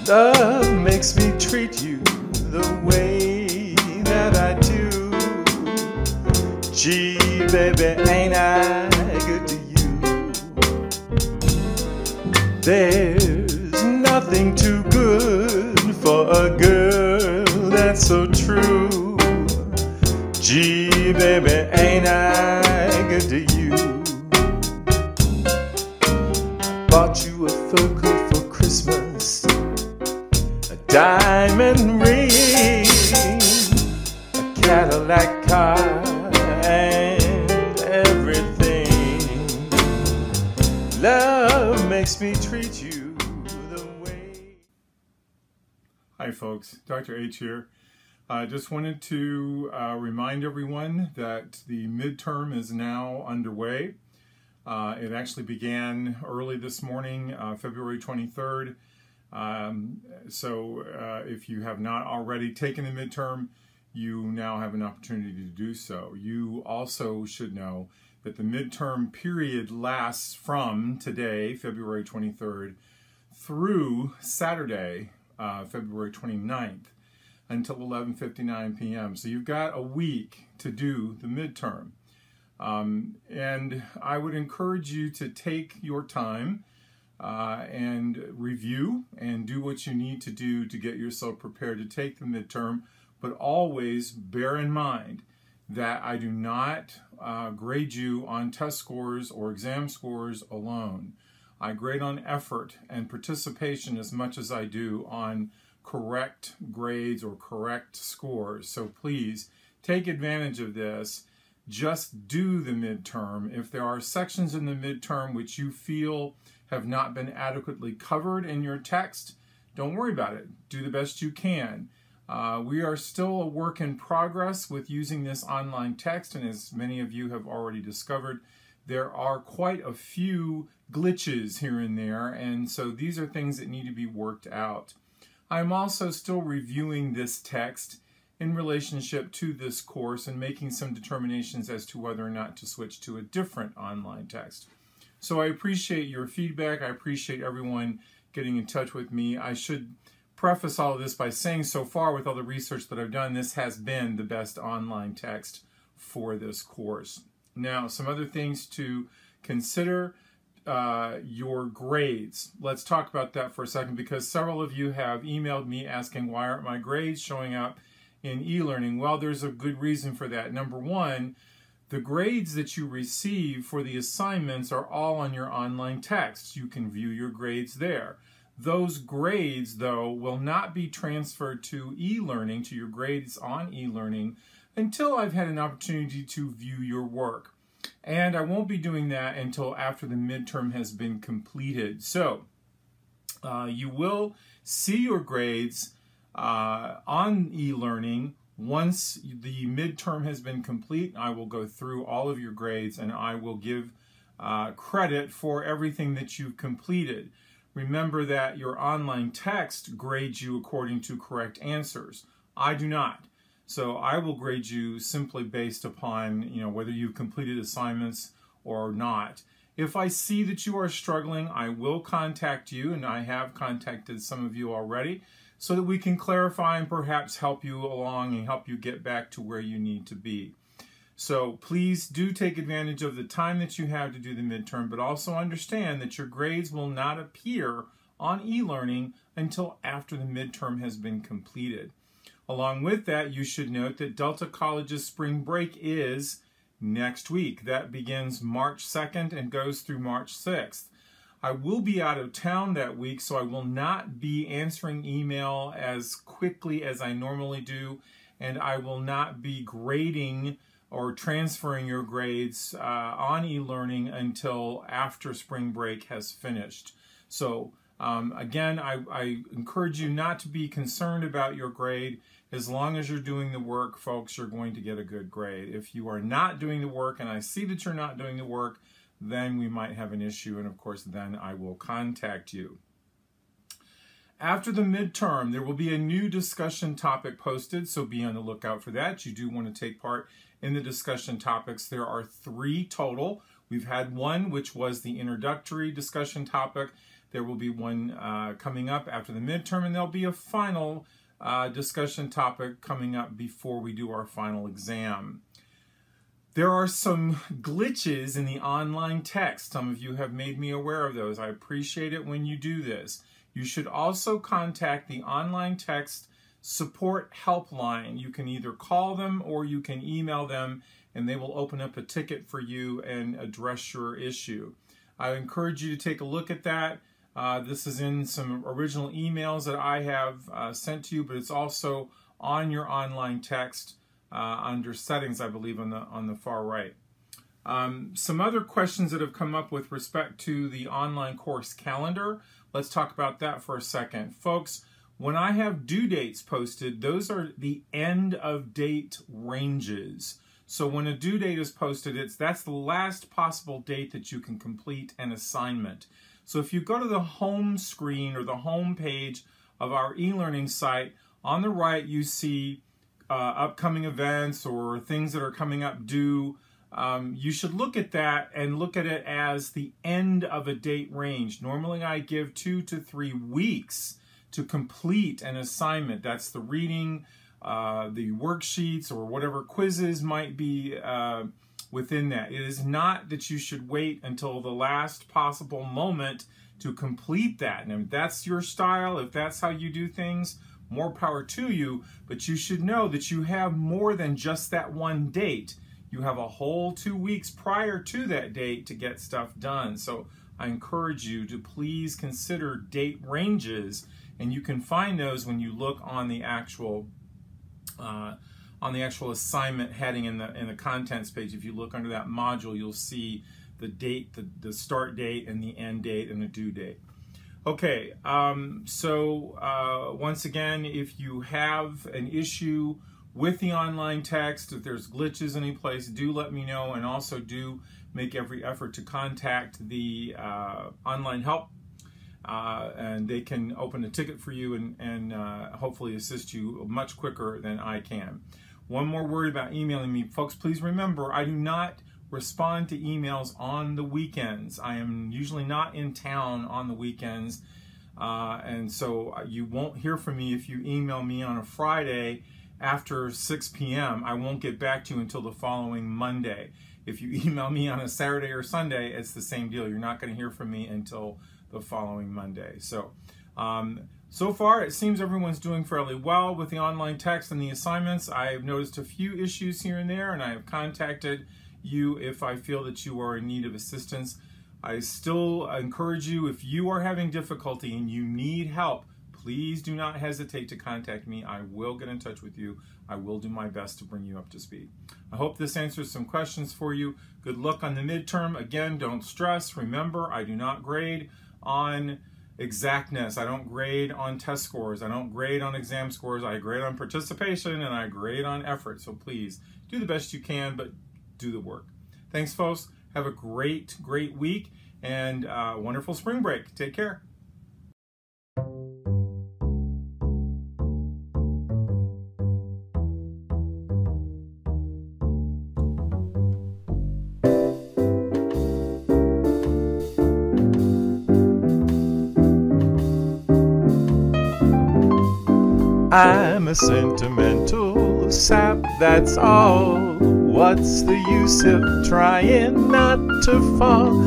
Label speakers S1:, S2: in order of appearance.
S1: Love makes me treat you the way that I do. Gee, baby, ain't I good to you? There's nothing too good for a girl that's so true. Gee, baby, ain't I good to you? I bought you a fur coat for Christmas, a diamond ring, a Cadillac car, and everything. Love makes me treat you the way.
S2: Hi folks, Dr. H here. I just wanted to remind everyone that the midterm is now underway. It actually began early this morning, February 23rd. So if you have not already taken the midterm, you now have an opportunity to do so. You also should know that the midterm period lasts from today, February 23rd, through Saturday, February 29th, until 11:59 p.m. So you've got a week to do the midterm. And I would encourage you to take your time and review and do what you need to do to get yourself prepared to take the midterm, but always bear in mind that I do not grade you on test scores or exam scores alone. I grade on effort and participation as much as I do on correct grades or correct scores. So please take advantage of this. Just do the midterm. If there are sections in the midterm which you feel have not been adequately covered in your text, don't worry about it. Do the best you can. We are still a work in progress with using this online text, and as many of you have already discovered, there are quite a few glitches here and there, and so these are things that need to be worked out. I'm also still reviewing this text in relationship to this course and making some determinations as to whether or not to switch to a different online text. So I appreciate your feedback. I appreciate everyone getting in touch with me. I should preface all of this by saying so far with all the research that I've done, this has been the best online text for this course. Now, some other things to consider. Your grades. Let's talk about that for a second, because several of you have emailed me asking why aren't my grades showing up in e-learning. Well, there's a good reason for that. Number one, the grades that you receive for the assignments are all on your online text. You can view your grades there. Those grades, though, will not be transferred to e-learning, to your grades on e-learning, until I've had an opportunity to view your work. And I won't be doing that until after the midterm has been completed. So you will see your grades on e-learning once the midterm has been complete. I will go through all of your grades and I will give credit for everything that you've completed. Remember that your online text grades you according to correct answers. I do not. So I will grade you simply based upon, whether you've completed assignments or not. If I see that you are struggling, I will contact you, and I have contacted some of you already, so that we can clarify and perhaps help you along and help you get back to where you need to be. So please do take advantage of the time that you have to do the midterm, but also understand that your grades will not appear on e-learning until after the midterm has been completed. Along with that, you should note that Delta College's spring break is next week. That begins March 2nd and goes through March 6th. I will be out of town that week, so I will not be answering email as quickly as I normally do, and I will not be grading or transferring your grades on e-learning until after spring break has finished. So again, I encourage you not to be concerned about your grade. As long as you're doing the work, folks, you're going to get a good grade. If you are not doing the work and I see that you're not doing the work, then we might have an issue, and of course then I will contact you. After the midterm, there will be a new discussion topic posted, so be on the lookout for that. You do want to take part in the discussion topics. There are 3 total. We've had one, which was the introductory discussion topic. There will be one coming up after the midterm, and there'll be a final discussion topic coming up before we do our final exam. There are some glitches in the online text. Some of you have made me aware of those. I appreciate it when you do this. You should also contact the online text support helpline. You can either call them or you can email them, and they will open up a ticket for you and address your issue. I encourage you to take a look at that. This is in some original emails that I have sent to you, but it's also on your online text under settings, I believe, on the far right. Some other questions that have come up with respect to the online course calendar. Let's talk about that for a second. Folks, when I have due dates posted, those are the end of date ranges. So when a due date is posted, that's the last possible date that you can complete an assignment. So if you go to the home screen or the home page of our e-learning site, on the right you see upcoming events or things that are coming up due. You should look at that and look at it as the end of a date range. Normally I give 2 to 3 weeks to complete an assignment. That's the reading, the worksheets, or whatever quizzes might be within that. It is not that you should wait until the last possible moment to complete that. And if that's your style, if that's how you do things, more power to you, but you should know that you have more than just that one date. You have a whole 2 weeks prior to that date to get stuff done. So I encourage you to please consider date ranges, and you can find those when you look on the actual assignment heading in the contents page. If you look under that module, you'll see the date, the start date, and the end date, and the due date. Okay, once again, if you have an issue with the online text, if there's glitches any place, do let me know, and also do make every effort to contact the online help, and they can open a ticket for you and hopefully assist you much quicker than I can. One more word about emailing me. Folks, please remember, I do not respond to emails on the weekends. I am usually not in town on the weekends, and so you won't hear from me if you email me on a Friday after 6 p.m. I won't get back to you until the following Monday. If you email me on a Saturday or Sunday, it's the same deal. You're not going to hear from me until the following Monday. So, so far it seems everyone's doing fairly well with the online text and the assignments. I have noticed a few issues here and there, and I have contacted you if I feel that you are in need of assistance. I still encourage you, if you are having difficulty and you need help, please do not hesitate to contact me. I will get in touch with you. I will do my best to bring you up to speed. I hope this answers some questions for you. Good luck on the midterm. Again, don't stress. Remember, I do not grade on exactness. I don't grade on test scores. I don't grade on exam scores. I grade on participation, and I grade on effort. So please do the best you can, but do the work. Thanks, folks. Have a great, great week and wonderful spring break. Take care.
S1: I'm a sentimental sap, that's all. What's the use of trying not to fall?